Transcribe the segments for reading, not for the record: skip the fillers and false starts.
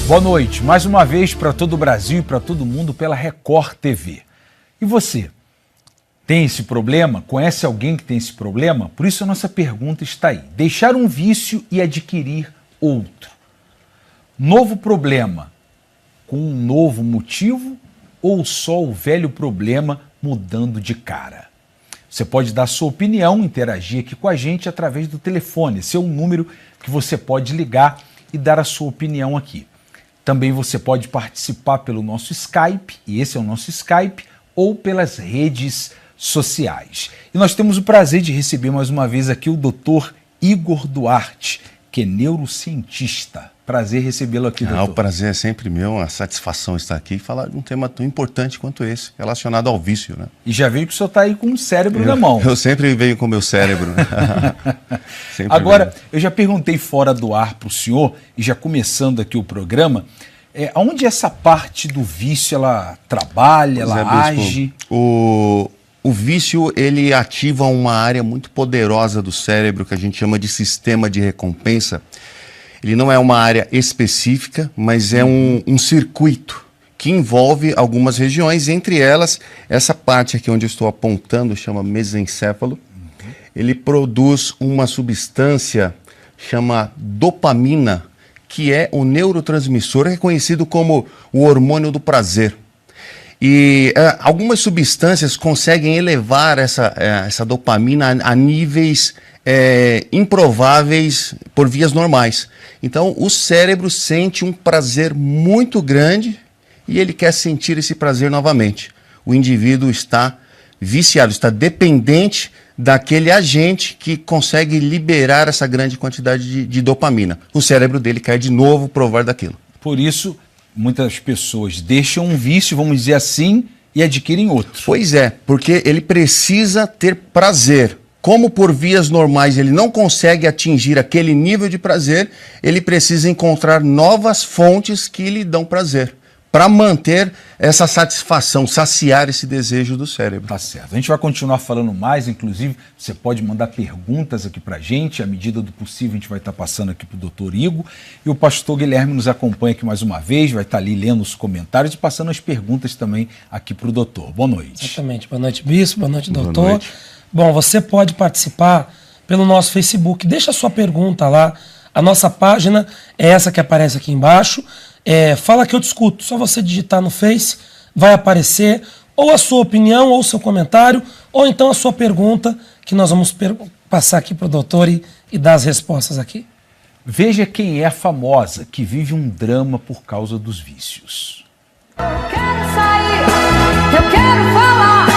Boa noite, mais uma vez para todo o Brasil e para todo mundo pela Record TV. E você? Tem esse problema? Conhece alguém que tem esse problema? Por isso a nossa pergunta está aí. Deixar um vício e adquirir outro. Novo problema com um novo motivo ou só o velho problema mudando de cara? Você pode dar sua opinião, interagir aqui com a gente através do telefone. Esse é um número que você pode ligar e dar a sua opinião aqui. Também você pode participar pelo nosso Skype, e esse é o nosso Skype, ou pelas redes sociais. E nós temos o prazer de receber mais uma vez aqui o Dr. Igor Duarte, que é neurocientista. Prazer recebê-lo aqui, doutor. O prazer é sempre meu, uma satisfação estar aqui e falar de um tema tão importante quanto esse, relacionado ao vício, né? E já veio que o senhor está aí com o cérebro na mão. Eu sempre venho com o meu cérebro. Agora, eu já perguntei fora do ar para o senhor, e já começando aqui o programa, onde essa parte do vício ela trabalha, ela age? O vício, ele ativa uma área muito poderosa do cérebro que a gente chama de sistema de recompensa. Ele não é uma área específica, mas é um circuito que envolve algumas regiões, entre elas, essa parte aqui onde eu estou apontando, chama mesencéfalo. Ele produz uma substância, chama dopamina, que é o neurotransmissor, é conhecido como o hormônio do prazer. E algumas substâncias conseguem elevar essa dopamina a níveis improváveis por vias normais. Então, o cérebro sente um prazer muito grande e ele quer sentir esse prazer novamente. O indivíduo está viciado, está dependente daquele agente que consegue liberar essa grande quantidade de dopamina. O cérebro dele quer de novo provar daquilo. Por isso, muitas pessoas deixam um vício, vamos dizer assim, e adquirem outro. Pois é, porque ele precisa ter prazer. Como por vias normais ele não consegue atingir aquele nível de prazer, ele precisa encontrar novas fontes que lhe dão prazer, para manter essa satisfação, saciar esse desejo do cérebro. Tá certo. A gente vai continuar falando mais, inclusive você pode mandar perguntas aqui para a gente, à medida do possível a gente vai estar passando aqui para o doutor Igor, e o pastor Guilherme nos acompanha aqui mais uma vez, vai estar ali lendo os comentários e passando as perguntas também aqui para o doutor. Boa noite. Exatamente. Boa noite, bispo. Boa noite, doutor. Boa noite. Bom, você pode participar pelo nosso Facebook. Deixa a sua pergunta lá. A nossa página é essa que aparece aqui embaixo. Fala que eu discuto. Só você digitar no Face, vai aparecer ou a sua opinião, ou o seu comentário, ou então a sua pergunta, que nós vamos passar aqui para o doutor e dar as respostas aqui. Veja quem é a famosa que vive um drama por causa dos vícios. Eu quero sair, eu quero falar,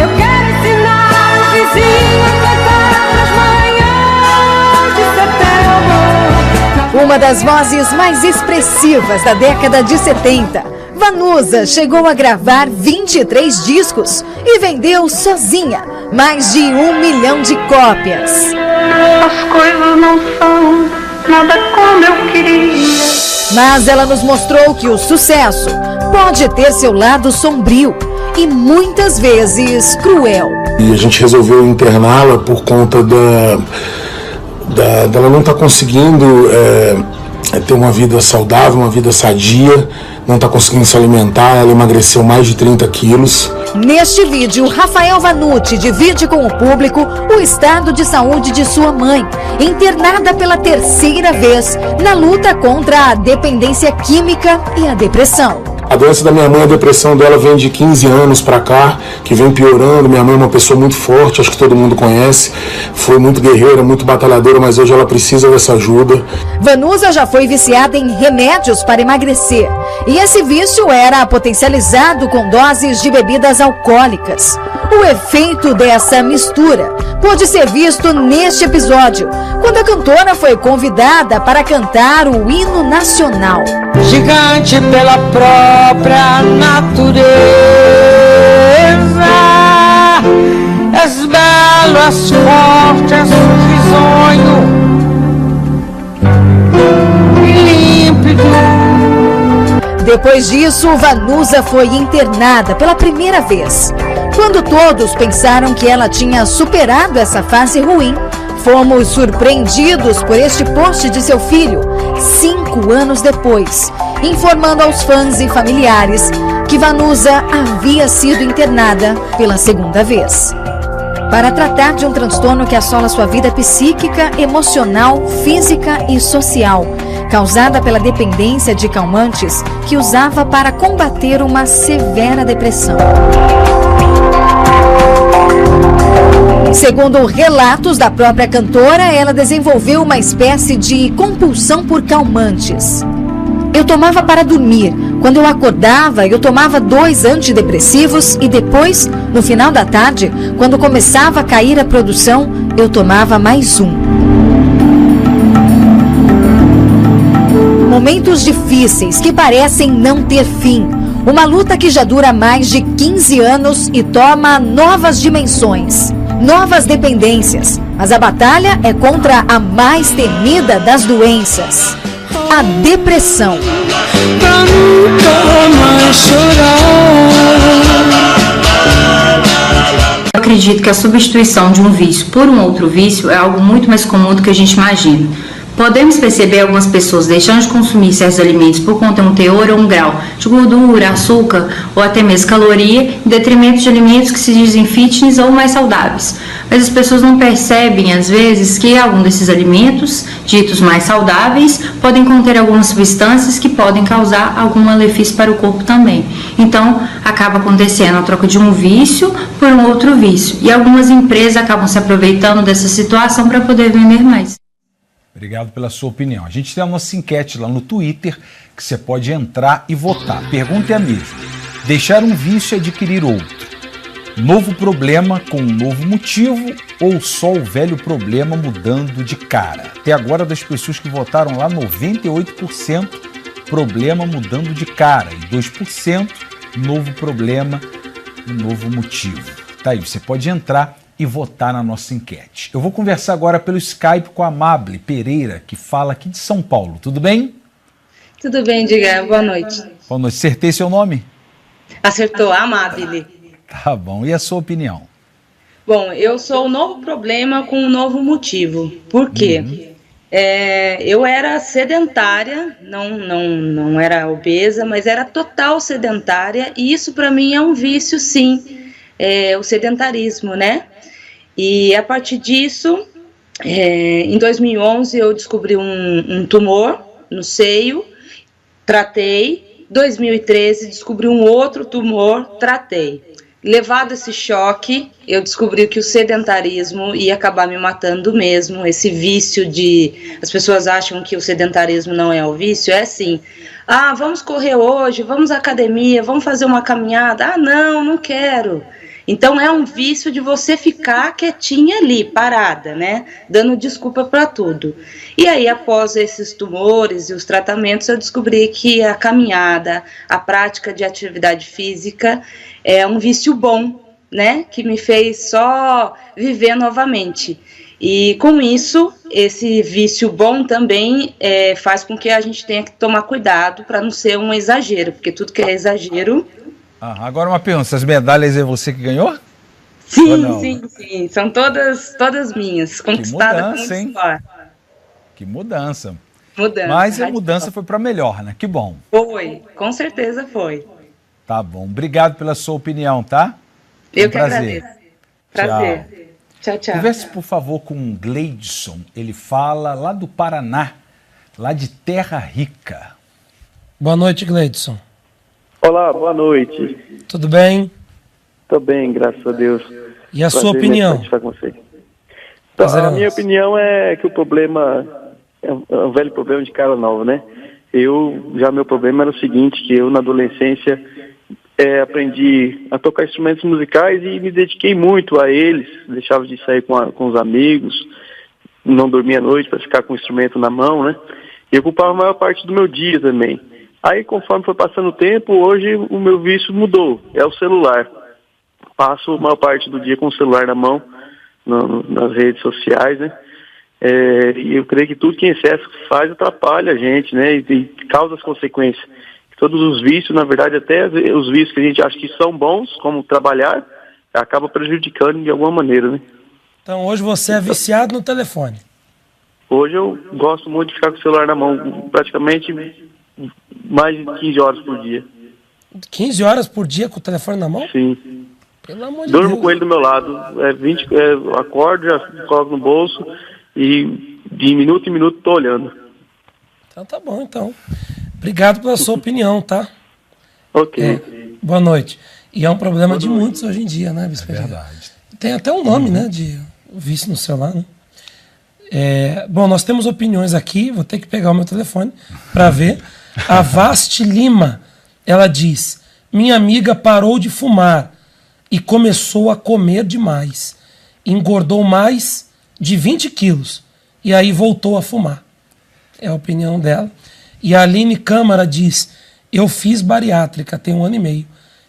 eu quero ensinar o vizinho a cantar nas manhãs de setembro. Uma das vozes mais expressivas da década de 70, Vanusa chegou a gravar 23 discos e vendeu sozinha mais de 1 milhão de cópias. As coisas não são nada como eu queria. Mas ela nos mostrou que o sucesso pode ter seu lado sombrio e muitas vezes cruel. E a gente resolveu interná-la por conta dela não estar conseguindo ter uma vida saudável, uma vida sadia, não está conseguindo se alimentar, ela emagreceu mais de 30 quilos. Neste vídeo, Rafael Vanucci divide com o público o estado de saúde de sua mãe, internada pela 3ª vez na luta contra a dependência química e a depressão. A doença da minha mãe, a depressão dela vem de 15 anos para cá, que vem piorando. Minha mãe é uma pessoa muito forte, acho que todo mundo conhece. Foi muito guerreira, muito batalhadora, mas hoje ela precisa dessa ajuda. Vanusa já foi viciada em remédios para emagrecer. E esse vício era potencializado com doses de bebidas alcoólicas. O efeito dessa mistura pôde ser visto neste episódio, quando a cantora foi convidada para cantar o hino nacional. Gigante pela própria natureza, és belo, és forte, és risonho e límpido. Depois disso, Vanusa foi internada pela primeira vez. Quando todos pensaram que ela tinha superado essa fase ruim, fomos surpreendidos por este post de seu filho, 5 anos depois. informando aos fãs e familiares que Vanusa havia sido internada pela segunda vez. Para tratar de um transtorno que assola sua vida psíquica, emocional, física e social, causada pela dependência de calmantes que usava para combater uma severa depressão. Segundo relatos da própria cantora, ela desenvolveu uma espécie de compulsão por calmantes. Eu tomava para dormir. Quando eu acordava, eu tomava 2 antidepressivos e depois, no final da tarde, quando começava a cair a produção, eu tomava mais um. Momentos difíceis que parecem não ter fim. Uma luta que já dura mais de 15 anos e toma novas dimensões, novas dependências. Mas a batalha é contra a mais temida das doenças, a depressão. Pra nunca mais chorar. Eu acredito que a substituição de um vício por um outro vício é algo muito mais comum do que a gente imagina. Podemos perceber algumas pessoas deixando de consumir certos alimentos por conter um teor ou um grau de gordura, açúcar ou até mesmo caloria, em detrimento de alimentos que se dizem fitness ou mais saudáveis. Mas as pessoas não percebem, às vezes, que algum desses alimentos, ditos mais saudáveis, podem conter algumas substâncias que podem causar algum malefício para o corpo também. Então, acaba acontecendo a troca de um vício por um outro vício. E algumas empresas acabam se aproveitando dessa situação para poder vender mais. Obrigado pela sua opinião. A gente tem a nossa enquete lá no Twitter, que você pode entrar e votar. A pergunta é a mesma. Deixar um vício e adquirir outro. Novo problema com um novo motivo ou só o velho problema mudando de cara? Até agora, das pessoas que votaram lá, 98% problema mudando de cara e 2% novo problema e novo motivo. Tá aí, você pode entrar e votar na nossa enquete. Eu vou conversar agora pelo Skype com a Amable Pereira, que fala aqui de São Paulo. Tudo bem? Tudo bem, Edgar. Boa noite. Boa noite. Acertei seu nome? Acertou, Amable. Tá bom. E a sua opinião? Bom, eu sou o novo problema com um novo motivo. Por quê? Eu era sedentária, não era obesa, mas era total sedentária, e isso para mim é um vício, sim, o sedentarismo, né? E a partir disso, em 2011 eu descobri um tumor no seio, tratei. 2013 descobri um outro tumor, tratei. Levado esse choque, eu descobri que o sedentarismo ia acabar me matando mesmo. Esse vício de... As pessoas acham que o sedentarismo não é o vício, é sim. Ah, vamos correr hoje, vamos à academia, vamos fazer uma caminhada. Ah, não quero. Então é um vício de você ficar quietinha ali, parada, né? Dando desculpa para tudo. E aí, após esses tumores e os tratamentos, eu descobri que a caminhada, a prática de atividade física é um vício bom, né? Que me fez só viver novamente. E com isso, esse vício bom também faz com que a gente tenha que tomar cuidado para não ser um exagero, porque tudo que é exagero... Agora uma pergunta, essas medalhas é você que ganhou? Sim, são todas minhas, conquistadas com muito suor. Que mudança. Mas a mudança foi para melhor, né? Que bom. Foi, com certeza foi. Tá bom, obrigado pela sua opinião, tá? Eu que agradeço. Prazer. Tchau. Converse, por favor, com o Gleidson. Ele fala lá do Paraná, lá de Terra Rica. Boa noite, Gleidson. Olá, boa noite. Tudo bem? Tô bem, graças a Deus. E a sua opinião? Com você. Então, a minha opinião é que o problema é um velho problema de cara nova, né? Meu problema era o seguinte, que eu na adolescência aprendi a tocar instrumentos musicais e me dediquei muito a eles, deixava de sair com os amigos, não dormia à noite para ficar com o instrumento na mão, né? E ocupava a maior parte do meu dia também. Aí, conforme foi passando o tempo, hoje o meu vício mudou, é o celular. Passo a maior parte do dia com o celular na mão, nas redes sociais, né? E eu creio que tudo que em excesso faz atrapalha a gente, né? E causa as consequências. Todos os vícios, na verdade, até os vícios que a gente acha que são bons, como trabalhar, acaba prejudicando de alguma maneira, né? Então, hoje você é viciado no telefone? Hoje eu gosto muito de ficar com o celular na mão, praticamente mais de 15 horas por dia. 15 horas por dia com o telefone na mão? Sim. Pelo amor de Durmo Deus. com ele do meu lado. Acordo, já coloco no bolso e de minuto em minuto tô olhando. Então tá bom, então. Obrigado pela sua opinião, tá? Ok. Boa noite. E é um problema de muitos hoje em dia, né, Bispo? É verdade. Tem até um nome, né, de vício no celular, né? Bom, nós temos opiniões aqui, vou ter que pegar o meu telefone para ver. A Vasti Lima, ela diz: minha amiga parou de fumar e começou a comer demais. Engordou mais de 20 quilos e aí voltou a fumar. É a opinião dela. E a Aline Câmara diz: eu fiz bariátrica tem 1 ano e meio.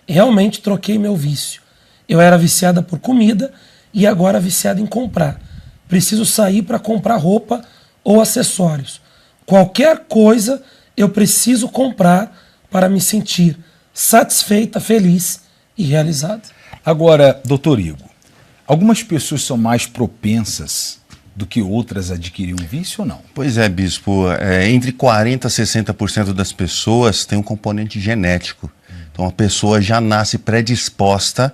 Realmente troquei meu vício. Eu era viciada por comida e agora viciada em comprar. Preciso sair para comprar roupa ou acessórios. Qualquer coisa eu preciso comprar para me sentir satisfeita, feliz e realizada. Agora, doutor Igor, algumas pessoas são mais propensas do que outras a adquirir um vício ou não? Pois é, bispo. Entre 40% a 60% das pessoas tem um componente genético. Então a pessoa já nasce predisposta.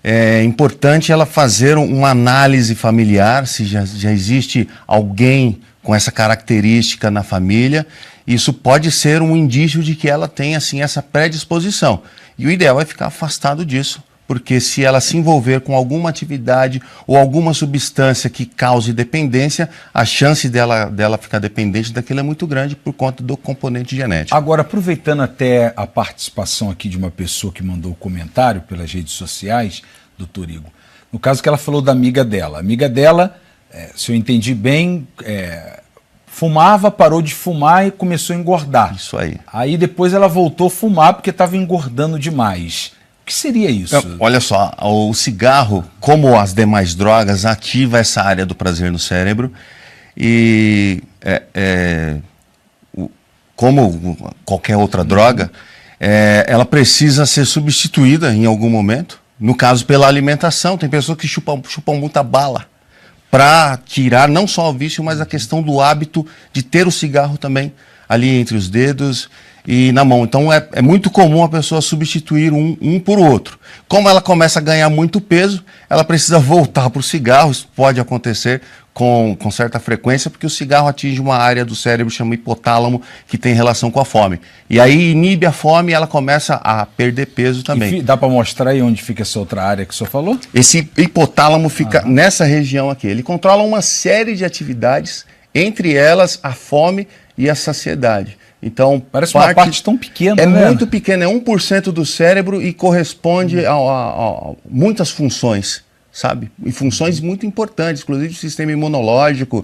É importante ela fazer uma análise familiar, se já existe alguém com essa característica na família. Isso pode ser um indício de que ela tem assim, essa predisposição. E o ideal é ficar afastado disso, porque se ela se envolver com alguma atividade ou alguma substância que cause dependência, a chance dela ficar dependente daquilo é muito grande por conta do componente genético. Agora, aproveitando até a participação aqui de uma pessoa que mandou comentário pelas redes sociais, doutor Igor, no caso que ela falou da amiga dela. A amiga dela, se eu entendi bem, fumava, parou de fumar e começou a engordar. Isso aí. Aí depois ela voltou a fumar porque estava engordando demais. O que seria isso? Olha só, o cigarro, como as demais drogas, ativa essa área do prazer no cérebro e como qualquer outra droga, ela precisa ser substituída em algum momento. No caso, pela alimentação, tem pessoas que chupam muita bala para tirar não só o vício, mas a questão do hábito de ter o cigarro também ali entre os dedos e na mão. Então é muito comum a pessoa substituir um por outro. Como ela começa a ganhar muito peso, ela precisa voltar para o cigarro. Isso pode acontecer com certa frequência, porque o cigarro atinge uma área do cérebro chamada hipotálamo, que tem relação com a fome. E aí inibe a fome e ela começa a perder peso também. E dá para mostrar aí onde fica essa outra área que o senhor falou? Esse hipotálamo fica nessa região aqui. Ele controla uma série de atividades, entre elas a fome e a saciedade. Então, parece uma parte tão pequena, né? Muito pequena, é 1% do cérebro e corresponde a muitas funções, sabe? E funções muito importantes, inclusive o sistema imunológico,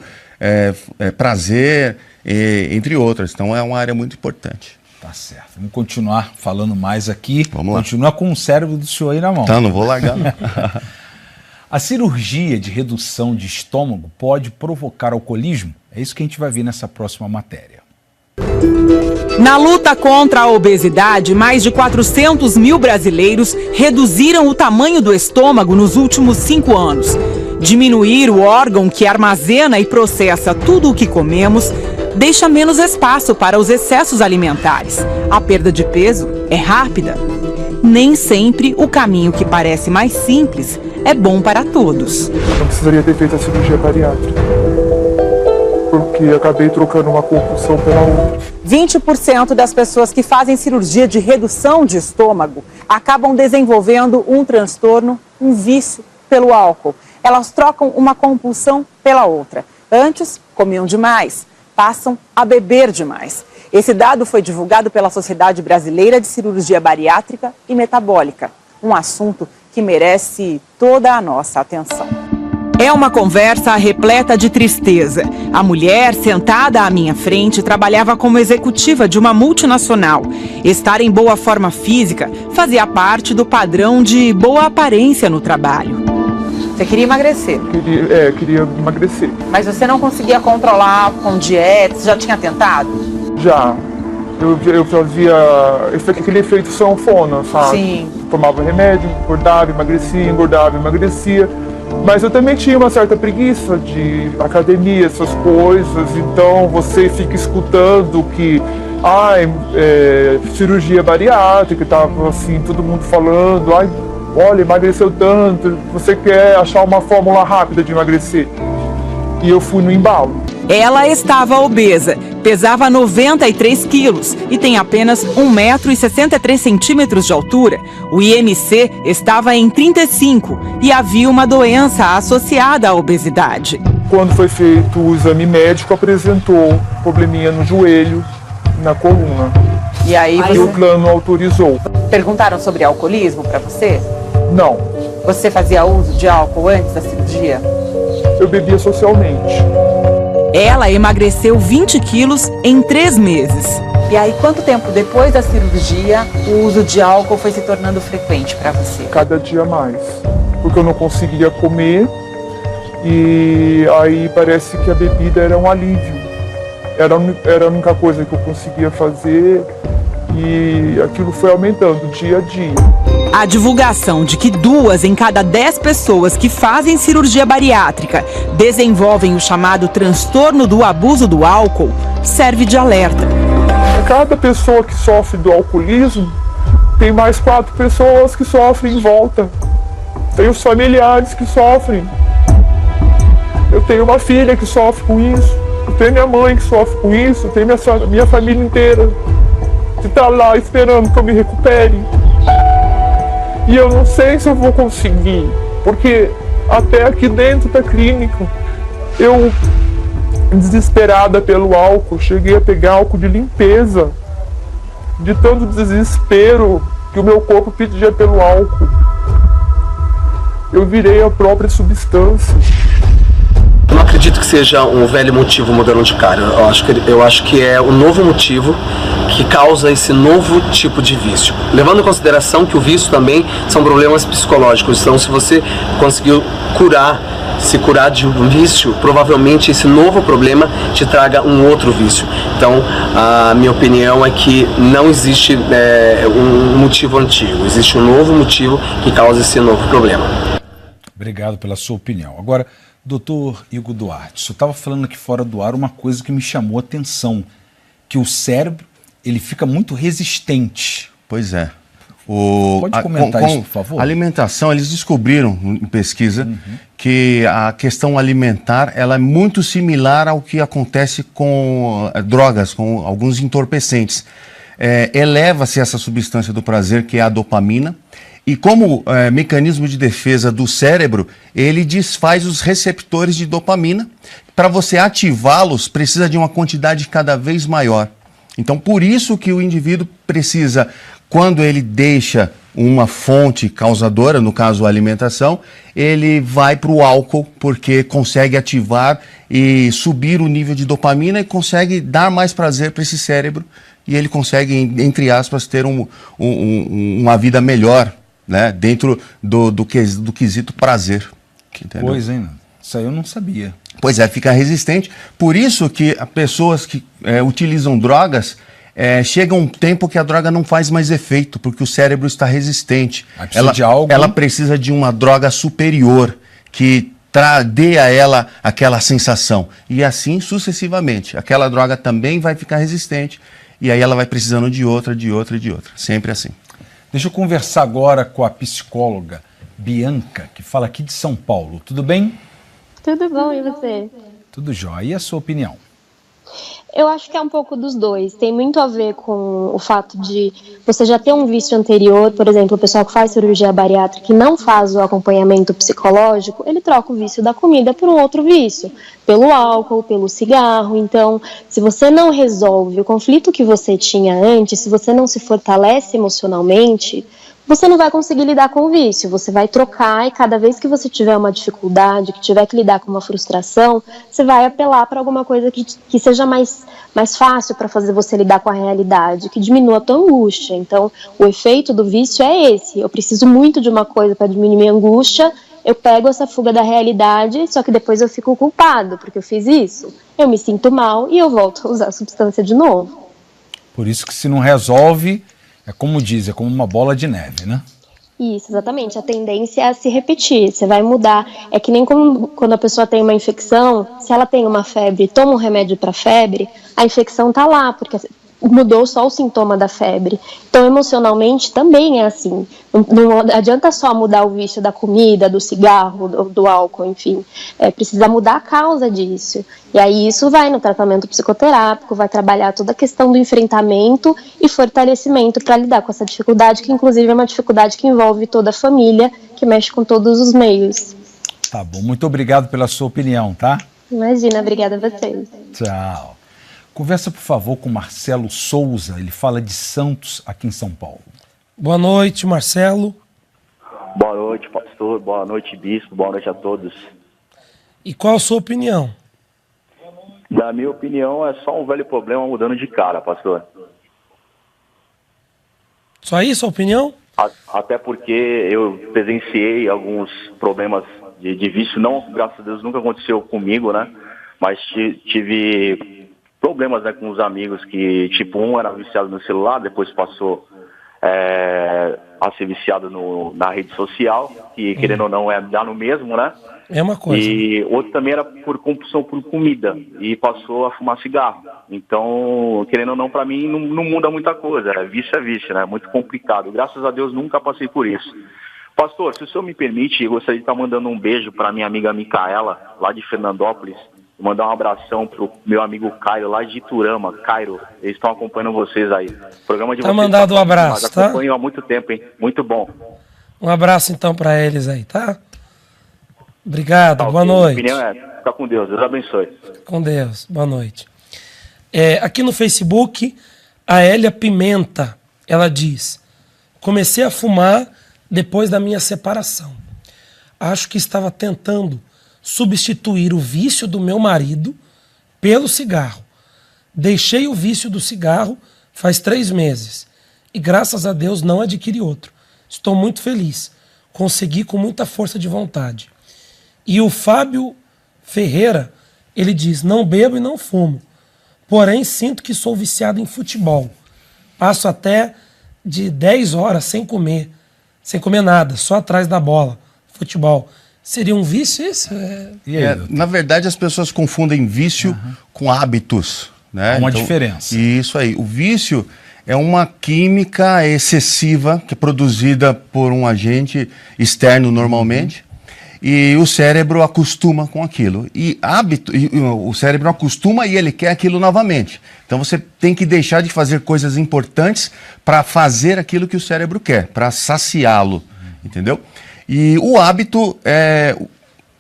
prazer, entre outras. Então é uma área muito importante. Tá certo. Vamos continuar falando mais aqui. Vamos lá. Continua com o cérebro do senhor aí na mão. Tá, não vou largar não. A cirurgia de redução de estômago pode provocar alcoolismo? É isso que a gente vai ver nessa próxima matéria. Na luta contra a obesidade, mais de 400 mil brasileiros reduziram o tamanho do estômago nos últimos 5 anos. Diminuir o órgão que armazena e processa tudo o que comemos deixa menos espaço para os excessos alimentares. A perda de peso é rápida. Nem sempre o caminho que parece mais simples é bom para todos. Não precisaria ter feito a cirurgia bariátrica, porque acabei trocando uma compulsão pela outra. 20% das pessoas que fazem cirurgia de redução de estômago acabam desenvolvendo um transtorno, um vício pelo álcool. Elas trocam uma compulsão pela outra. Antes, comiam demais, passam a beber demais. Esse dado foi divulgado pela Sociedade Brasileira de Cirurgia Bariátrica e Metabólica, um assunto que merece toda a nossa atenção. É uma conversa repleta de tristeza. A mulher sentada à minha frente trabalhava como executiva de uma multinacional. Estar em boa forma física fazia parte do padrão de boa aparência no trabalho. Você queria emagrecer? Queria emagrecer. Mas você não conseguia controlar com dieta? Você já tinha tentado? Já. Eu fazia aquele efeito sanfona, sabe? Sim. Tomava remédio, engordava, emagrecia. Mas eu também tinha uma certa preguiça de academia, essas coisas. Então você fica escutando que cirurgia bariátrica, tava assim, todo mundo falando, olha, emagreceu tanto, você quer achar uma fórmula rápida de emagrecer? E eu fui no embalo. Ela estava obesa, pesava 93 quilos e tem apenas 1,63 m de altura. O IMC estava em 35 e havia uma doença associada à obesidade. Quando foi feito o exame médico, apresentou probleminha no joelho, na coluna. E aí o plano autorizou. Perguntaram sobre alcoolismo para você? Não. Você fazia uso de álcool antes da cirurgia? Eu bebia socialmente. Ela emagreceu 20 quilos em 3 meses. E aí, quanto tempo depois da cirurgia, o uso de álcool foi se tornando frequente para você? Cada dia mais. Porque eu não conseguia comer e aí parece que a bebida era um alívio. Era a única coisa que eu conseguia fazer e aquilo foi aumentando dia a dia. A divulgação de que 2 em cada 10 pessoas que fazem cirurgia bariátrica desenvolvem o chamado transtorno do abuso do álcool serve de alerta. Cada pessoa que sofre do alcoolismo tem mais 4 pessoas que sofrem em volta. Tem os familiares que sofrem. Eu tenho uma filha que sofre com isso. Eu tenho minha mãe que sofre com isso. Eu tenho minha família inteira que está lá esperando que eu me recupere. E eu não sei se eu vou conseguir, porque até aqui dentro da clínica, eu, desesperada pelo álcool, cheguei a pegar álcool de limpeza, de tanto desespero que o meu corpo pedia pelo álcool. Eu virei a própria substância. Eu não acredito que seja um velho motivo mudando de cara. Eu acho que é um novo motivo que causa esse novo tipo de vício. Levando em consideração que o vício também são problemas psicológicos. Então, se você conseguiu se curar de um vício, provavelmente esse novo problema te traga um outro vício. Então, a minha opinião é que não existe um motivo antigo. Existe um novo motivo que causa esse novo problema. Obrigado pela sua opinião. Agora, doutor Igor Duarte, o senhor estava falando aqui fora do ar uma coisa que me chamou a atenção, que o cérebro ele fica muito resistente. Pois é. Pode comentar isso, por favor? A alimentação, eles descobriram em pesquisa que a questão alimentar ela é muito similar ao que acontece com drogas, com alguns entorpecentes. Eleva-se essa substância do prazer, que é a dopamina, e como mecanismo de defesa do cérebro, ele desfaz os receptores de dopamina. Para você ativá-los, precisa de uma quantidade cada vez maior. Então, por isso que o indivíduo precisa, quando ele deixa uma fonte causadora, no caso a alimentação, ele vai para o álcool, porque consegue ativar e subir o nível de dopamina e consegue dar mais prazer para esse cérebro, e ele consegue, entre aspas, ter uma vida melhor, né, dentro do quesito prazer. Entendeu? Pois, hein? Isso aí eu não sabia. Pois é, fica resistente. Por isso que as pessoas que utilizam drogas, chega um tempo que a droga não faz mais efeito, porque o cérebro está resistente. Ela precisa de uma droga superior, que dê a ela aquela sensação. E assim sucessivamente. Aquela droga também vai ficar resistente, e aí ela vai precisando de outra, de outra e de outra. Sempre assim. Deixa eu conversar agora com a psicóloga Bianca, que fala aqui de São Paulo. Tudo bem? Tudo bom, e você? Tudo jóia. E a sua opinião? Eu acho que é um pouco dos dois. Tem muito a ver com o fato de você já ter um vício anterior. Por exemplo, o pessoal que faz cirurgia bariátrica e não faz o acompanhamento psicológico, ele troca o vício da comida por um outro vício, pelo álcool, pelo cigarro. Então, se você não resolve o conflito que você tinha antes, se você não se fortalece emocionalmente, você não vai conseguir lidar com o vício, você vai trocar, e cada vez que você tiver uma dificuldade, que tiver que lidar com uma frustração, você vai apelar para alguma coisa que seja mais fácil para fazer você lidar com a realidade, que diminua a tua angústia. Então, o efeito do vício é esse: eu preciso muito de uma coisa para diminuir minha angústia, eu pego essa fuga da realidade, só que depois eu fico culpado, porque eu fiz isso, eu me sinto mal e eu volto a usar a substância de novo. Por isso que se não resolve, é como diz, é como uma bola de neve, né? Isso, exatamente. A tendência é a se repetir, você vai mudar. É que nem quando a pessoa tem uma infecção, se ela tem uma febre e toma um remédio para febre, a infecção tá lá, porque mudou só o sintoma da febre. Então, emocionalmente, também é assim. Não adianta só mudar o vício da comida, do cigarro, do álcool, enfim. Precisa mudar a causa disso. E aí isso vai no tratamento psicoterápico, vai trabalhar toda a questão do enfrentamento e fortalecimento para lidar com essa dificuldade, que inclusive é uma dificuldade que envolve toda a família, que mexe com todos os meios. Tá bom, muito obrigado pela sua opinião, tá? Imagina, obrigada a vocês. Tchau. Conversa, por favor, com Marcelo Souza, ele fala de Santos, aqui em São Paulo. Boa noite, Marcelo. Boa noite, pastor. Boa noite, bispo. Boa noite a todos. E qual a sua opinião? Na minha opinião, é só um velho problema mudando de cara, pastor. Só isso a opinião? Até porque eu presenciei alguns problemas de vício, não, graças a Deus, nunca aconteceu comigo, né? Mas tive problemas, né, com os amigos que, tipo, um era viciado no celular, depois passou a ser viciado na rede social, que, querendo ou não, dá no mesmo, né? É uma coisa. E outro também era por compulsão por comida e passou a fumar cigarro. Então, querendo ou não, pra mim não muda muita coisa. Vício é vício, né? Muito complicado. Graças a Deus nunca passei por isso. Pastor, se o senhor me permite, eu gostaria de estar mandando um beijo para minha amiga Micaela, lá de Fernandópolis. Mandar um abração pro meu amigo Cairo, lá de Iturama. Cairo, eles estão acompanhando vocês aí. O programa de vocês mandado um abraço, tá? Acompanho há muito tempo, hein? Muito bom. Um abraço então para eles aí, tá? Obrigado, Tá, boa okay. noite. Minha opinião fica com Deus, Deus abençoe. Com Deus, boa noite. Aqui no Facebook, a Hélia Pimenta, ela diz: comecei a fumar depois da minha separação. Acho que estava tentando substituir o vício do meu marido pelo cigarro. Deixei o vício do cigarro faz 3 meses e graças a Deus não adquiri outro. Estou muito feliz. Consegui com muita força de vontade. E o Fábio Ferreira, ele diz: não bebo e não fumo, porém sinto que sou viciado em futebol. Passo até de 10 horas sem comer nada, só atrás da bola. Futebol. Seria um vício isso? Na verdade, as pessoas confundem vício com hábitos, né? Há uma diferença. Isso aí. O vício é uma química excessiva que é produzida por um agente externo normalmente. E o cérebro acostuma com aquilo. O cérebro acostuma e ele quer aquilo novamente. Então você tem que deixar de fazer coisas importantes para fazer aquilo que o cérebro quer, para saciá-lo, entendeu? E o hábito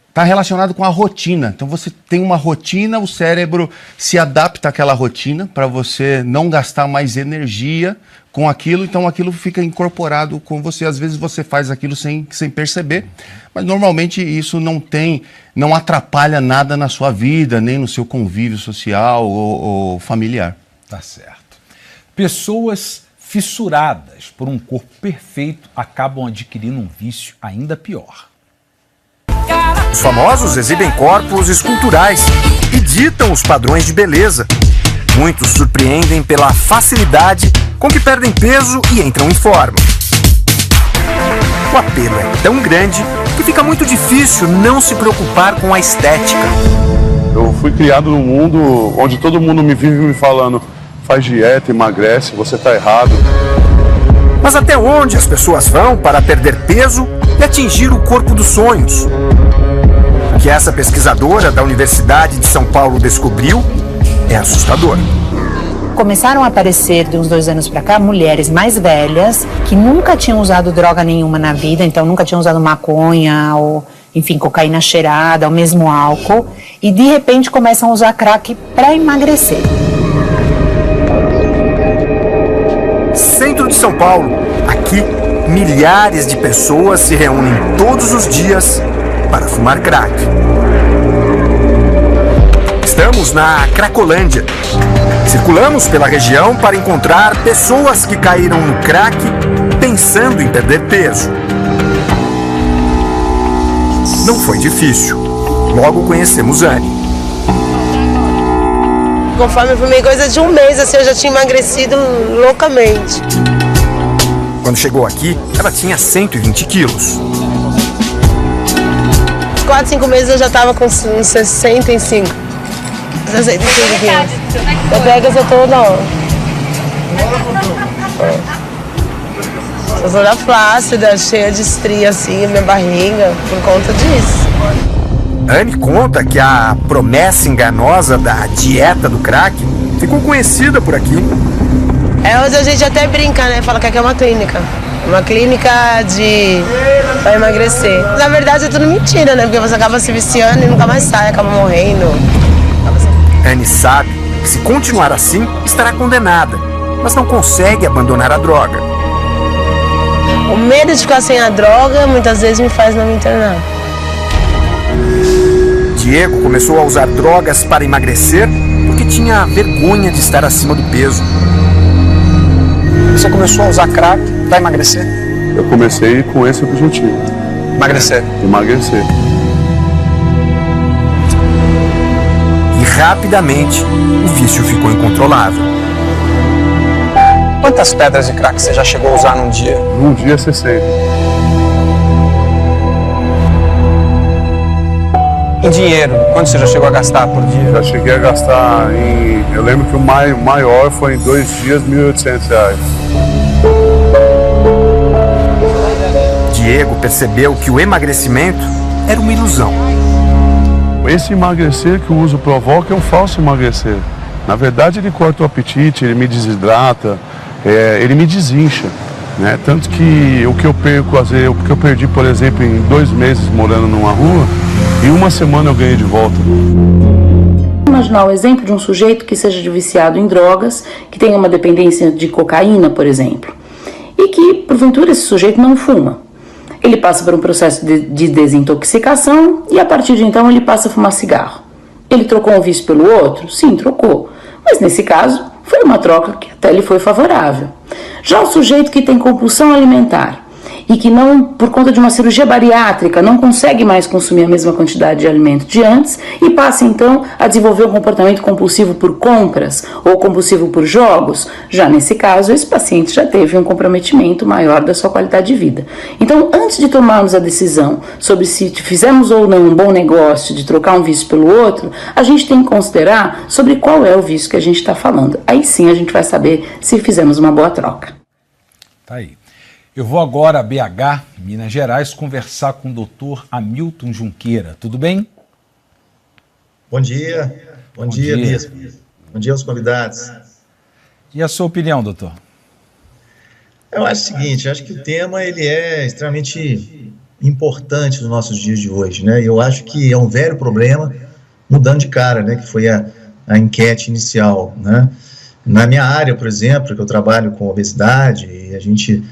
está relacionado com a rotina. Então você tem uma rotina, o cérebro se adapta àquela rotina para você não gastar mais energia com aquilo, então aquilo fica incorporado com você. Às vezes você faz aquilo sem perceber, mas normalmente isso não atrapalha nada na sua vida, nem no seu convívio social ou familiar. Tá certo. Pessoas fissuradas por um corpo perfeito acabam adquirindo um vício ainda pior. Os famosos exibem corpos esculturais e ditam os padrões de beleza. Muitos surpreendem pela facilidade com que perdem peso e entram em forma. O apelo é tão grande que fica muito difícil não se preocupar com a estética. Eu fui criado num mundo onde todo mundo me vive me falando: faz dieta, emagrece, você tá errado. Mas até onde as pessoas vão para perder peso e atingir o corpo dos sonhos? O que essa pesquisadora da Universidade de São Paulo descobriu é assustador. Começaram a aparecer, de uns 2 anos para cá, mulheres mais velhas que nunca tinham usado droga nenhuma na vida, então nunca tinham usado maconha ou, enfim, cocaína cheirada, ou mesmo álcool, e de repente começam a usar crack para emagrecer. Centro de São Paulo. Aqui, milhares de pessoas se reúnem todos os dias para fumar crack. Estamos na Cracolândia. Circulamos pela região para encontrar pessoas que caíram no crack pensando em perder peso. Não foi difícil. Logo conhecemos Anne. Conforme eu fumei coisa de 1 mês, assim, eu já tinha emagrecido loucamente. Quando chegou aqui, ela tinha 120 quilos. 4, 5 meses eu já estava com uns 65. 65 quilos. Eu pego, eu tô, não. Eu sou toda flácida, cheia de estria assim, minha barriga, por conta disso. Anne conta que a promessa enganosa da dieta do crack ficou conhecida por aqui. Hoje a gente até brinca, né? Fala que aqui é uma clínica. Uma clínica pra emagrecer. Na verdade é tudo mentira, né? Porque você acaba se viciando e nunca mais sai, acaba morrendo. Anne sabe que se continuar assim, estará condenada, mas não consegue abandonar a droga. O medo de ficar sem a droga muitas vezes me faz não me internar. Diego começou a usar drogas para emagrecer porque tinha vergonha de estar acima do peso. Você começou a usar crack para emagrecer? Eu comecei com esse objetivo. Emagrecer? Emagrecer. E rapidamente o vício ficou incontrolável. Quantas pedras de crack você já chegou a usar num dia? Num dia 60. Em dinheiro, quanto você já chegou a gastar por dia? Já cheguei a gastar em... Eu lembro que o maior foi em 2 dias, R$1.800. Diego percebeu que o emagrecimento era uma ilusão. Esse emagrecer que o uso provoca é um falso emagrecer. Na verdade, ele corta o apetite, ele me desidrata, ele me desincha. Né? Tanto que o que eu perco, o que eu perdi, por exemplo, em 2 meses morando numa rua, em 1 semana eu ganhei de volta. Imaginar o exemplo de um sujeito que seja viciado em drogas, que tenha uma dependência de cocaína, por exemplo, e que, porventura, esse sujeito não fuma. Ele passa por um processo de desintoxicação e, a partir de então, ele passa a fumar cigarro. Ele trocou um vício pelo outro? Sim, trocou. Mas, nesse caso, foi uma troca que até lhe foi favorável. Já o sujeito que tem compulsão alimentar e que não, por conta de uma cirurgia bariátrica, não consegue mais consumir a mesma quantidade de alimento de antes e passa então a desenvolver um comportamento compulsivo por compras ou compulsivo por jogos, já nesse caso esse paciente já teve um comprometimento maior da sua qualidade de vida. Então, antes de tomarmos a decisão sobre se fizemos ou não um bom negócio de trocar um vício pelo outro, a gente tem que considerar sobre qual é o vício que a gente está falando. Aí sim a gente vai saber se fizemos uma boa troca. Tá aí. Eu vou agora a BH, Minas Gerais, conversar com o doutor Hamilton Junqueira. Tudo bem? Bom dia. Bom dia, Bispo. Bom dia aos convidados. E a sua opinião, doutor? Eu acho o seguinte, acho que o tema ele é extremamente importante nos nossos dias de hoje, né? Eu acho que é um velho problema mudando de cara, né? Que foi a enquete inicial, né? Na minha área, por exemplo, que eu trabalho com obesidade, e a gente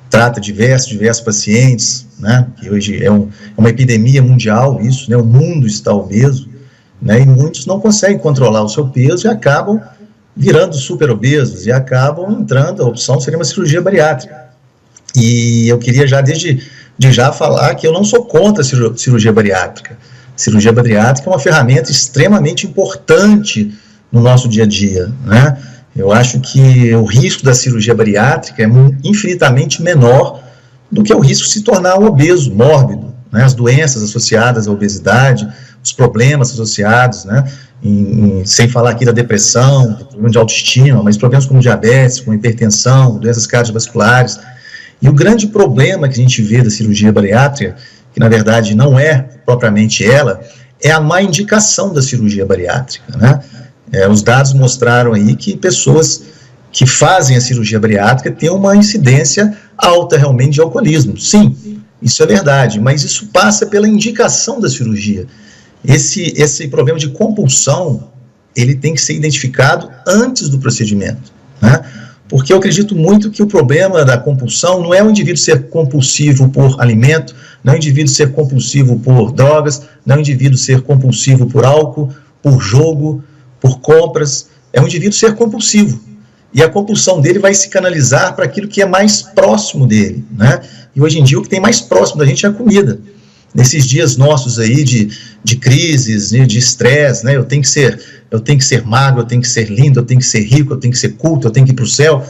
trata diversos pacientes, né, que hoje é uma epidemia mundial isso, né, o mundo está obeso, né, e muitos não conseguem controlar o seu peso e acabam virando super obesos e acabam entrando, a opção seria uma cirurgia bariátrica. E eu queria já desde já falar que eu não sou contra a cirurgia bariátrica. Cirurgia bariátrica é uma ferramenta extremamente importante no nosso dia a dia, né. Eu acho que o risco da cirurgia bariátrica é infinitamente menor do que o risco de se tornar um obeso, mórbido, né? As doenças associadas à obesidade, os problemas associados, né? Sem falar aqui da depressão, do problema de autoestima, mas problemas como diabetes, como hipertensão, doenças cardiovasculares. E o grande problema que a gente vê da cirurgia bariátrica, que na verdade não é propriamente ela, é a má indicação da cirurgia bariátrica, né? Os dados mostraram aí que pessoas que fazem a cirurgia bariátrica têm uma incidência alta realmente de alcoolismo. Sim, isso é verdade, mas isso passa pela indicação da cirurgia. Esse problema de compulsão, ele tem que ser identificado antes do procedimento, né? Porque eu acredito muito que o problema da compulsão não é o indivíduo ser compulsivo por alimento, não é o indivíduo ser compulsivo por drogas, não é o indivíduo ser compulsivo por álcool, por jogo, por compras, é um indivíduo ser compulsivo. E a compulsão dele vai se canalizar para aquilo que é mais próximo dele, né? E hoje em dia o que tem mais próximo da gente é a comida. Nesses dias nossos aí de crises, de estresse, né? Eu tenho que ser magro, eu tenho que ser lindo, eu tenho que ser rico, eu tenho que ser culto, eu tenho que ir para o céu,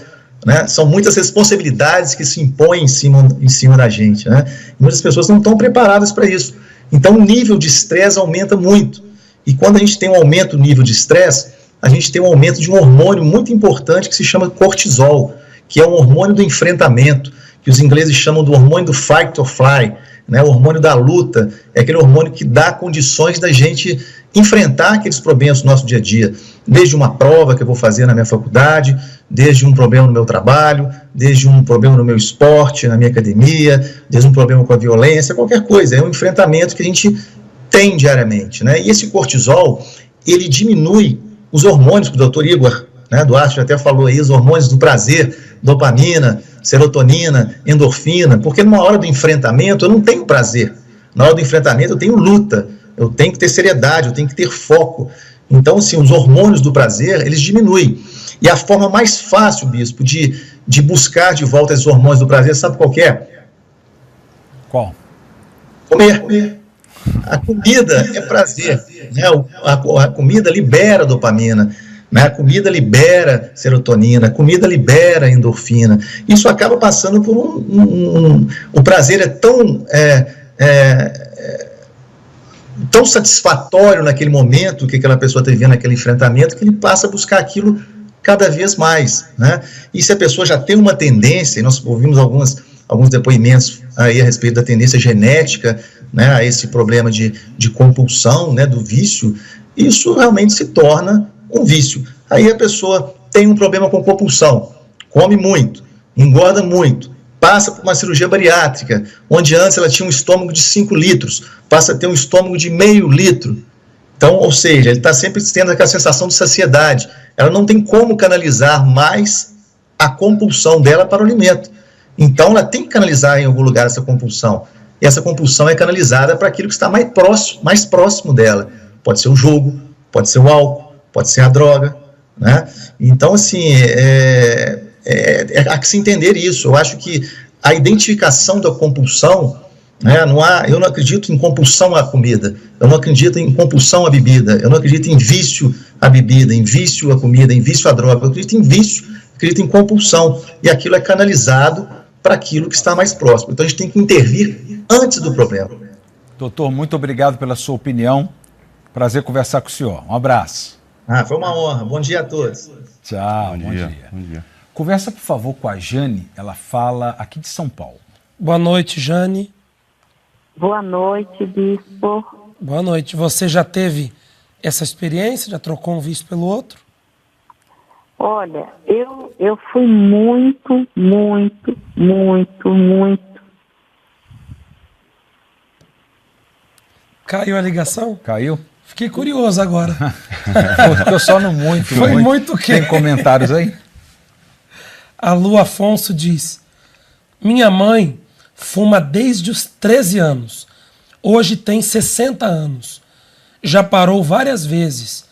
né? São muitas responsabilidades que se impõem em cima da gente, né? E muitas pessoas não estão preparadas para isso. Então o nível de estresse aumenta muito. E quando a gente tem um aumento no nível de estresse, a gente tem um aumento de um hormônio muito importante que se chama cortisol, que é um hormônio do enfrentamento, que os ingleses chamam do hormônio do fight or fly, né? O hormônio da luta, é aquele hormônio que dá condições da gente enfrentar aqueles problemas no nosso dia a dia, desde uma prova que eu vou fazer na minha faculdade, desde um problema no meu trabalho, desde um problema no meu esporte, na minha academia, desde um problema com a violência, qualquer coisa, é um enfrentamento que a gente tem diariamente, né? E esse cortisol, ele diminui os hormônios, que o doutor Igor, né, Duarte já até falou aí, os hormônios do prazer, dopamina, serotonina, endorfina, porque numa hora do enfrentamento eu não tenho prazer, na hora do enfrentamento eu tenho luta, eu tenho que ter seriedade, eu tenho que ter foco. Então, assim, os hormônios do prazer, eles diminuem. E a forma mais fácil, bispo, de buscar de volta esses hormônios do prazer, sabe qual que é? Qual? Comer. A comida é prazer, né? A comida libera dopamina, né? A comida libera serotonina, a comida libera endorfina. Isso acaba passando por o prazer é tão satisfatório naquele momento que aquela pessoa está vivendo aquele enfrentamento, que ele passa a buscar aquilo cada vez mais, né? E se a pessoa já tem uma tendência, e nós ouvimos alguns depoimentos aí a respeito da tendência genética, né, a esse problema de compulsão, né, do vício, isso realmente se torna um vício. Aí a pessoa tem um problema com compulsão, come muito, engorda muito, passa por uma cirurgia bariátrica, onde antes ela tinha um estômago de 5 litros, passa a ter um estômago de meio litro. Então, ou seja, ele está sempre tendo aquela sensação de saciedade. Ela não tem como canalizar mais a compulsão dela para o alimento. Então, ela tem que canalizar em algum lugar essa compulsão. E essa compulsão é canalizada para aquilo que está mais próximo dela. Pode ser o jogo, pode ser o álcool, pode ser a droga, né? Então, assim, há que se entender isso. Eu acho que a identificação da compulsão, né, eu não acredito em compulsão à comida, eu não acredito em compulsão à bebida, eu não acredito em vício à bebida, em vício à comida, em vício à droga, eu acredito em vício, acredito em compulsão, e aquilo é canalizado para aquilo que está mais próximo. Então a gente tem que intervir antes do problema. Doutor, muito obrigado pela sua opinião, prazer conversar com o senhor, um abraço. Foi uma honra, bom dia a todos. Tchau, bom dia. Conversa, por favor, com a Jane, ela fala aqui de São Paulo. Boa noite, Jane. Boa noite, bispo. Boa noite. Você já teve essa experiência? Já trocou um vício pelo outro? Olha, eu fui muito. Caiu a ligação? Caiu? Fiquei curioso agora. Ficou só no muito. Foi muito que... Tem comentários aí? A Lu Afonso diz: minha mãe fuma desde os 13 anos. Hoje tem 60 anos. Já parou várias vezes.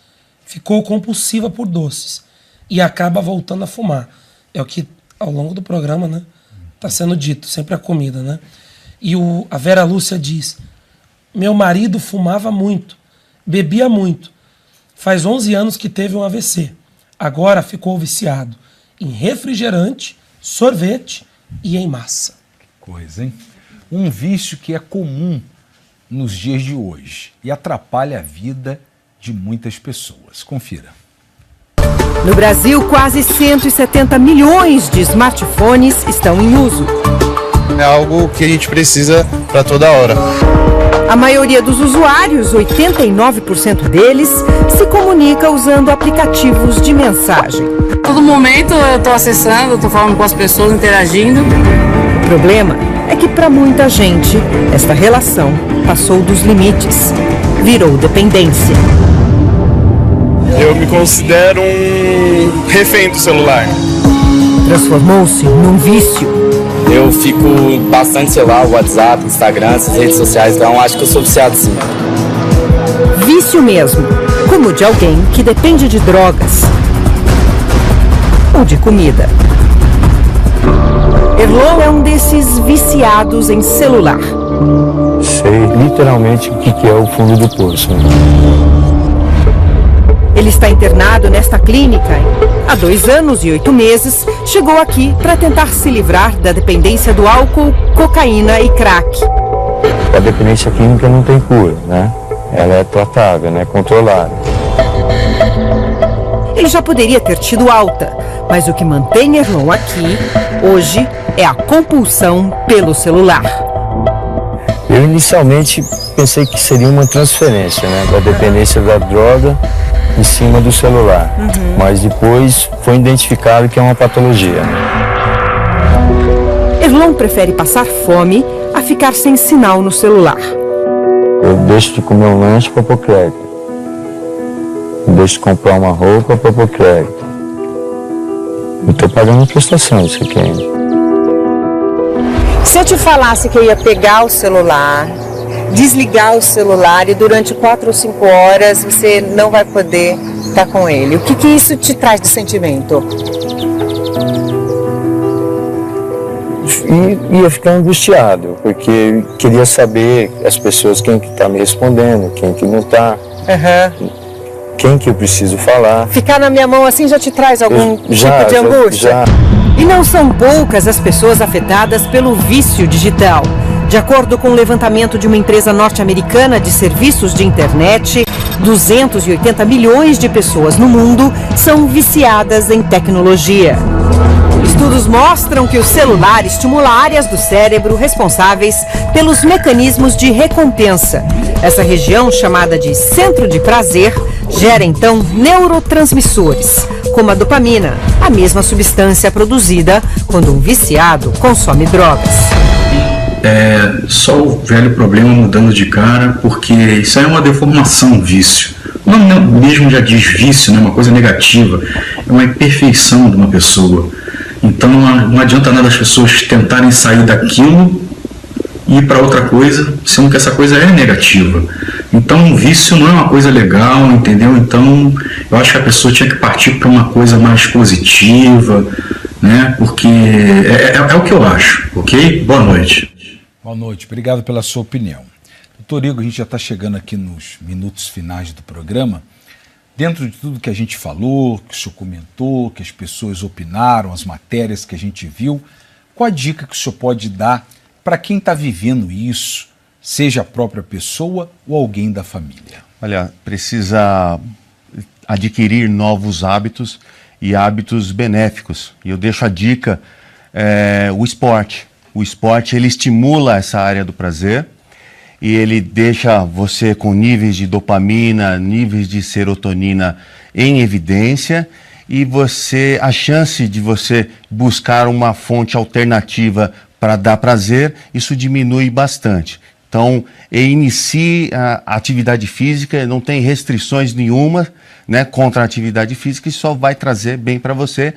Ficou compulsiva por doces. E acaba voltando a fumar. É o que, ao longo do programa, né, tá sendo dito. Sempre a comida, né? E a Vera Lúcia diz: meu marido fumava muito. Bebia muito. Faz 11 anos que teve um AVC. Agora ficou viciado em refrigerante, sorvete e em massa. Coisa, hein? Um vício que é comum nos dias de hoje e atrapalha a vida de muitas pessoas. Confira. No Brasil, quase 170 milhões de smartphones estão em uso. É algo que a gente precisa para toda hora. A maioria dos usuários, 89% deles, se comunica usando aplicativos de mensagem. Todo momento eu estou acessando, estou falando com as pessoas, interagindo. O problema é que para muita gente, esta relação passou dos limites, virou dependência. Eu me considero um refém do celular. Transformou-se num vício. Eu fico bastante celular, WhatsApp, Instagram, essas redes sociais, então acho que eu sou viciado sim. Vício mesmo, como de alguém que depende de drogas ou de comida. Erlon é um desses viciados em celular. Sei literalmente o que é o fundo do poço. Ele está internado nesta clínica. Há 2 anos e 8 meses, chegou aqui para tentar se livrar da dependência do álcool, cocaína e crack. A dependência química não tem cura, né? Ela é tratável, né? Controlada. Ele já poderia ter tido alta, mas o que mantém Erlon aqui, hoje, é a compulsão pelo celular. Eu inicialmente pensei que seria uma transferência, né, da dependência da droga em cima do celular. Mas depois foi identificado que é uma patologia. Erlon prefere passar fome a ficar sem sinal no celular. Eu deixo de comer um lanche para pôr crédito. Eu deixo de comprar uma roupa para pôr crédito. Eu estou pagando a prestação disso aqui ainda. Se eu te falasse que eu ia pegar o celular, desligar o celular e durante 4 ou 5 horas você não vai poder estar com ele, o que isso te traz de sentimento? E ia ficar angustiado, porque queria saber as pessoas, quem que está me respondendo, quem que não está, quem que eu preciso falar. Ficar na minha mão assim já te traz algum tipo de angústia? Já. E não são poucas as pessoas afetadas pelo vício digital. De acordo com o levantamento de uma empresa norte-americana de serviços de internet, 280 milhões de pessoas no mundo são viciadas em tecnologia. Estudos mostram que o celular estimula áreas do cérebro responsáveis pelos mecanismos de recompensa. Essa região, chamada de centro de prazer, gera então neurotransmissores, como a dopamina, a mesma substância produzida quando um viciado consome drogas. Só o velho problema mudando de cara, porque isso aí é uma deformação, um vício. O nome mesmo já diz vício, né? Uma coisa negativa, é uma imperfeição de uma pessoa. Então não adianta nada as pessoas tentarem sair daquilo e ir para outra coisa, sendo que essa coisa é negativa. Então um vício não é uma coisa legal, entendeu? Então eu acho que a pessoa tinha que partir para uma coisa mais positiva, né? Porque é o que eu acho, ok? Boa noite. Boa noite, obrigado pela sua opinião. Doutor Igor, a gente já está chegando aqui nos minutos finais do programa. Dentro de tudo que a gente falou, que o senhor comentou, que as pessoas opinaram, as matérias que a gente viu, qual a dica que o senhor pode dar para quem está vivendo isso, seja a própria pessoa ou alguém da família? Olha, precisa adquirir novos hábitos e hábitos benéficos. E eu deixo a dica, o esporte. O esporte, ele estimula essa área do prazer e ele deixa você com níveis de dopamina, níveis de serotonina em evidência e a chance de você buscar uma fonte alternativa para dar prazer, isso diminui bastante. Então, inicie a atividade física, não tem restrições nenhuma, né, contra a atividade física e só vai trazer bem para você.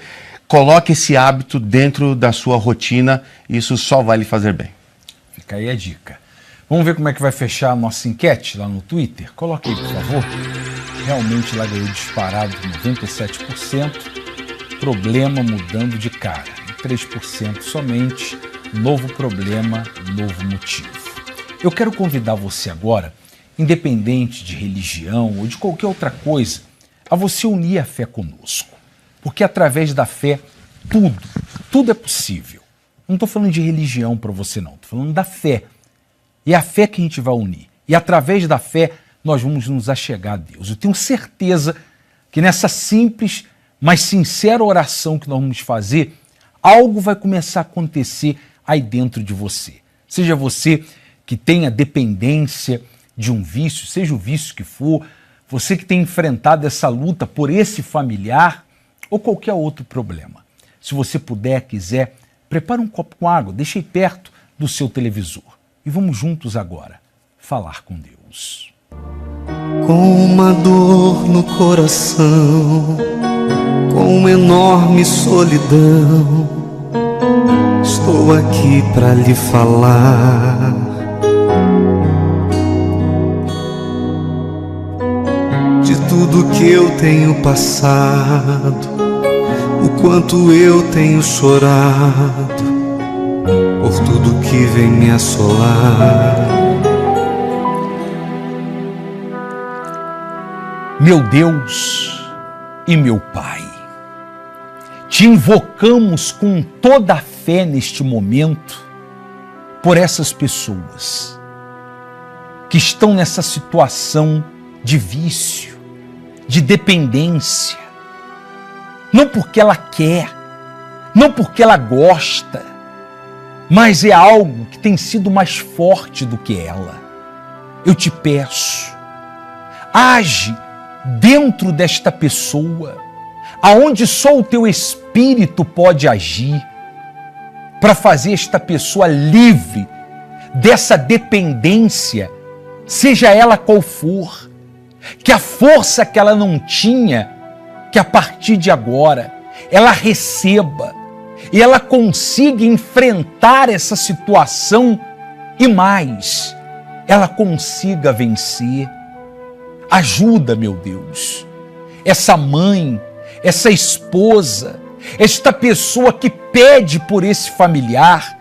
Coloque esse hábito dentro da sua rotina, isso só vai lhe fazer bem. Fica aí a dica. Vamos ver como é que vai fechar a nossa enquete lá no Twitter? Coloque aí, por favor. Realmente lá ganhou disparado 97%. Problema mudando de cara. 3% somente. Novo problema, novo motivo. Eu quero convidar você agora, independente de religião ou de qualquer outra coisa, a você unir a fé conosco. Porque através da fé, tudo é possível. Não estou falando de religião para você não, estou falando da fé. E é a fé que a gente vai unir. E através da fé, nós vamos nos achegar a Deus. Eu tenho certeza que nessa simples, mas sincera oração que nós vamos fazer, algo vai começar a acontecer aí dentro de você. Seja você que tenha dependência de um vício, seja o vício que for, você que tem enfrentado essa luta por esse familiar ou qualquer outro problema. Se você puder, quiser, prepare um copo com água, deixe aí perto do seu televisor. E vamos juntos agora falar com Deus. Com uma dor no coração, com uma enorme solidão, estou aqui para lhe falar. De tudo que eu tenho passado, o quanto eu tenho chorado, por tudo que vem me assolar. Meu Deus e meu Pai, te invocamos com toda a fé neste momento por essas pessoas que estão nessa situação de vício, de dependência, não porque ela quer, não porque ela gosta, mas é algo que tem sido mais forte do que ela. Eu te peço, age dentro desta pessoa, aonde só o teu Espírito pode agir, para fazer esta pessoa livre dessa dependência, seja ela qual for, que a força que ela não tinha, que a partir de agora ela receba e ela consiga enfrentar essa situação e mais, ela consiga vencer. Ajuda, meu Deus, essa mãe, essa esposa, esta pessoa que pede por esse familiar,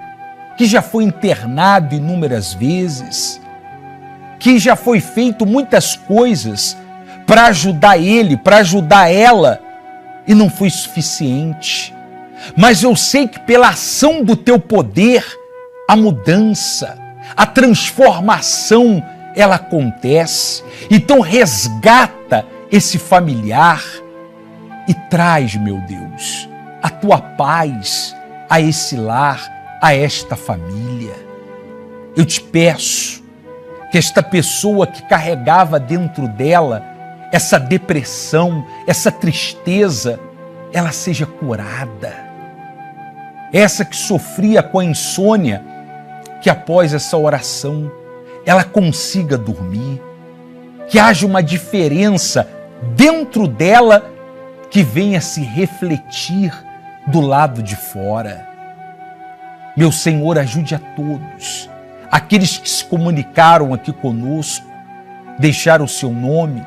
que já foi internado inúmeras vezes, que já foi feito muitas coisas para ajudar ele, para ajudar ela, e não foi suficiente. Mas eu sei que pela ação do teu poder, a mudança, a transformação, ela acontece. Então resgata esse familiar e traz, meu Deus, a tua paz a esse lar, a esta família. Eu te peço que esta pessoa que carregava dentro dela essa depressão, essa tristeza, ela seja curada. Essa que sofria com a insônia, que após essa oração ela consiga dormir, que haja uma diferença dentro dela que venha se refletir do lado de fora. Meu Senhor, ajude a todos, aqueles que se comunicaram aqui conosco, deixaram o seu nome,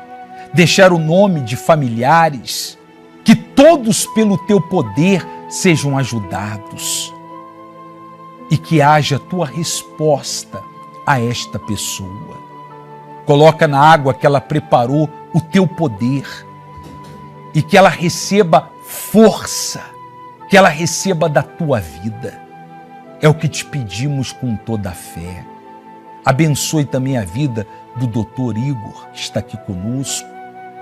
deixaram o nome de familiares, que todos pelo teu poder sejam ajudados e que haja a tua resposta a esta pessoa. Coloca na água que ela preparou o teu poder e que ela receba força, que ela receba da tua vida. É o que te pedimos com toda a fé. Abençoe também a vida do Dr. Igor, que está aqui conosco,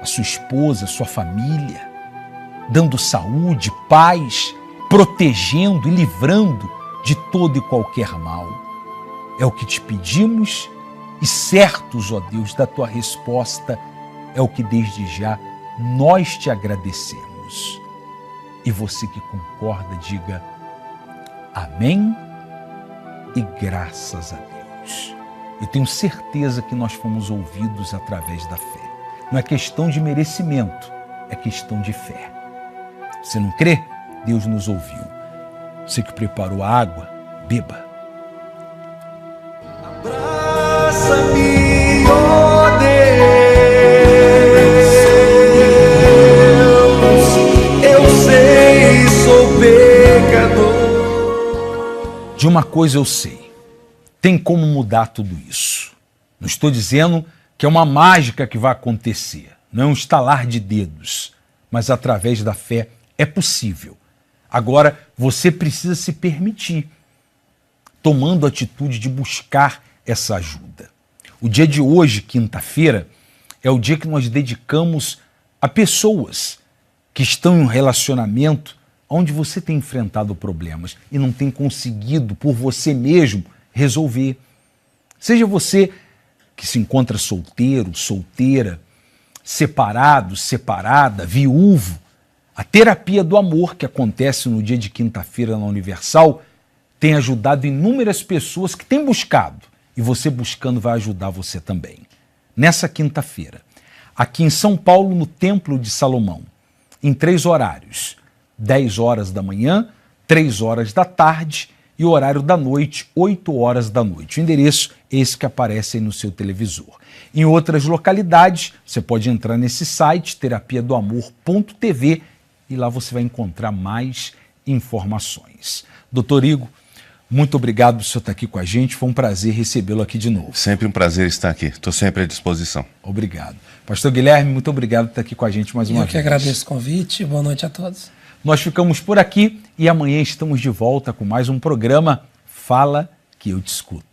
a sua esposa, a sua família, dando saúde, paz, protegendo e livrando de todo e qualquer mal. É o que te pedimos e certos, ó Deus, da tua resposta, é o que desde já nós te agradecemos. E você que concorda, diga amém e graças a Deus. Eu tenho certeza que nós fomos ouvidos através da fé. Não é questão de merecimento, é questão de fé. Você não crê? Deus nos ouviu. Você que preparou a água, beba. Abraça-me, ó Deus, eu sei, sou pecador. De uma coisa eu sei, tem como mudar tudo isso. Não estou dizendo que é uma mágica que vai acontecer, não é um estalar de dedos, mas através da fé é possível. Agora, você precisa se permitir, tomando a atitude de buscar essa ajuda. O dia de hoje, quinta-feira, é o dia que nós dedicamos a pessoas que estão em um relacionamento onde você tem enfrentado problemas e não tem conseguido por você mesmo resolver. Seja você que se encontra solteiro, solteira, separado, separada, viúvo, a terapia do amor que acontece no dia de quinta-feira na Universal tem ajudado inúmeras pessoas que têm buscado e você buscando vai ajudar você também. Nessa quinta-feira, aqui em São Paulo, no Templo de Salomão, em 3 horários, 10 horas da manhã, 3 horas da tarde e o horário da noite, 8 horas da noite. O endereço é esse que aparece aí no seu televisor. Em outras localidades, você pode entrar nesse site, terapiadoamor.tv, e lá você vai encontrar mais informações. Doutor Igor, muito obrigado por o senhor estar aqui com a gente, foi um prazer recebê-lo aqui de novo. Sempre um prazer estar aqui, estou sempre à disposição. Obrigado. Pastor Guilherme, muito obrigado por estar aqui com a gente mais uma vez. Eu que agradeço o convite, boa noite a todos. Nós ficamos por aqui e amanhã estamos de volta com mais um programa Fala que eu te escuto.